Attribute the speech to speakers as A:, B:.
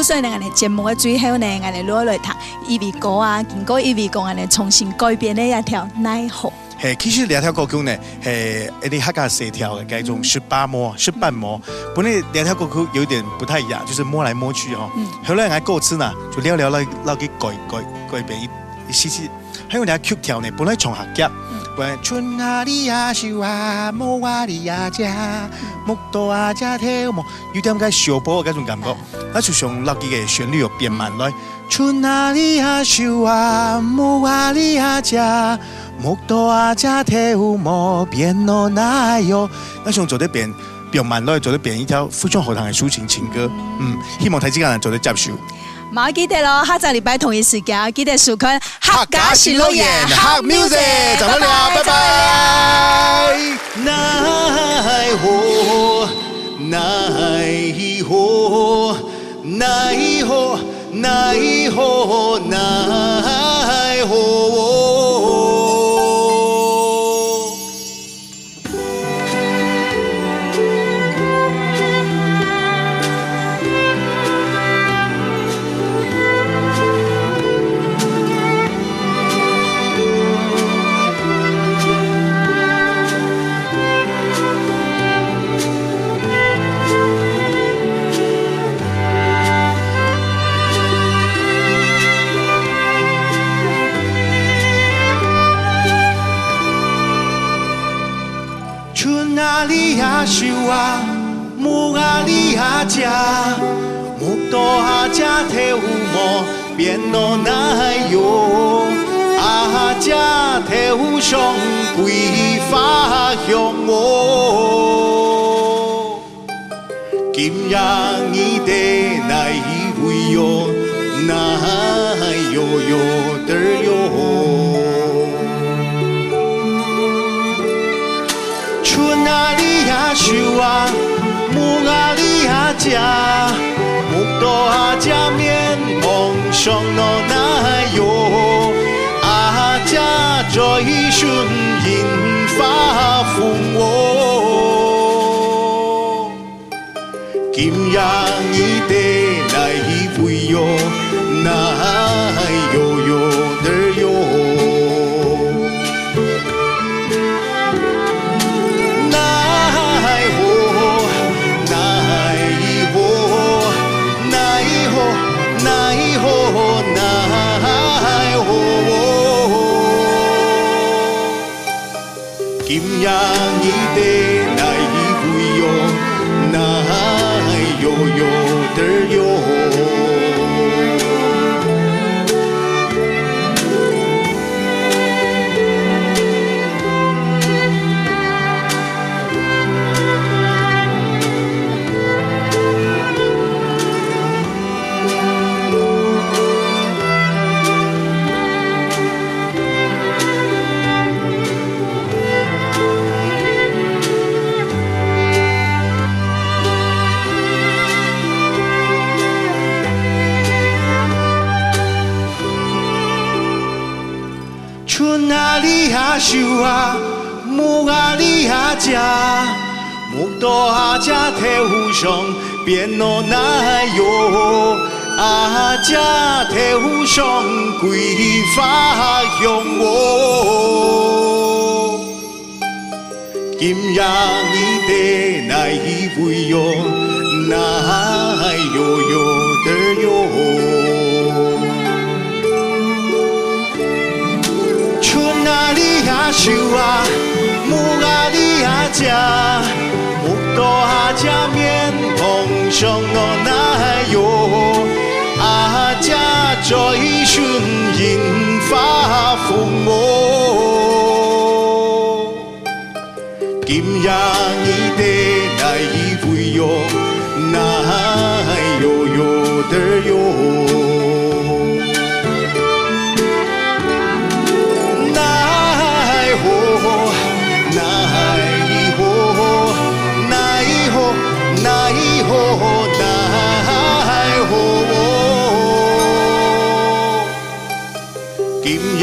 A: 故所以呢，节目的最后呢，我哋攞嚟读意味歌啊，经过意味歌，我哋重新改编的一条奈何。
B: 其实两条歌曲呢，一啲客家协调嘅嗰種18模，本來兩條歌曲有點不太一樣，就是摸來摸去哈。後來我歌詞呢，就聊那個改變一些，還有兩曲調呢，本來從客家，春啊里呀秀啊，木啊里呀家，木多啊家跳木，有點個小波嗰種感覺，那就像那幾個旋律又變慢來，春啊里呀秀啊，木啊里呀家。木多啊，家跳舞變咯奶喲，那種做得變慢落，做得變一條非常好聽嘅抒情歌。希望睇之間人做得接受。
A: 冇記得咯，下個禮拜同一時間記得收看
B: 客家是老爺客 music， 就咁啦，拜拜。奈何奈何奈何奈何奈何。阿里呀秀啊，木阿里呀家，木多阿家跳舞变咯奈哟，阿家跳上桂花香哦，今日你的奈会哟，奈哟哟的哟。春啊里呀秀啊，木啊里呀家，木多啊家面梦上咯奈哟，啊家在顺银发风哦，今日你的来会哟，奈哟哟的哟。今日你的奈会哟，奈哟哟的哟。春啊里呀秀啊，木啊里呀家，木多啊家跳上变咯奈哟，啊家跳上桂花香哦，今日你的奈会哟，奈哟哟的哟。春啊里呀秀啊，木啊里呀家，木多啊家面碰上咯奈哟，啊家在顺银发风哦，今日你的奈会哟，奈哟哟的哟。今日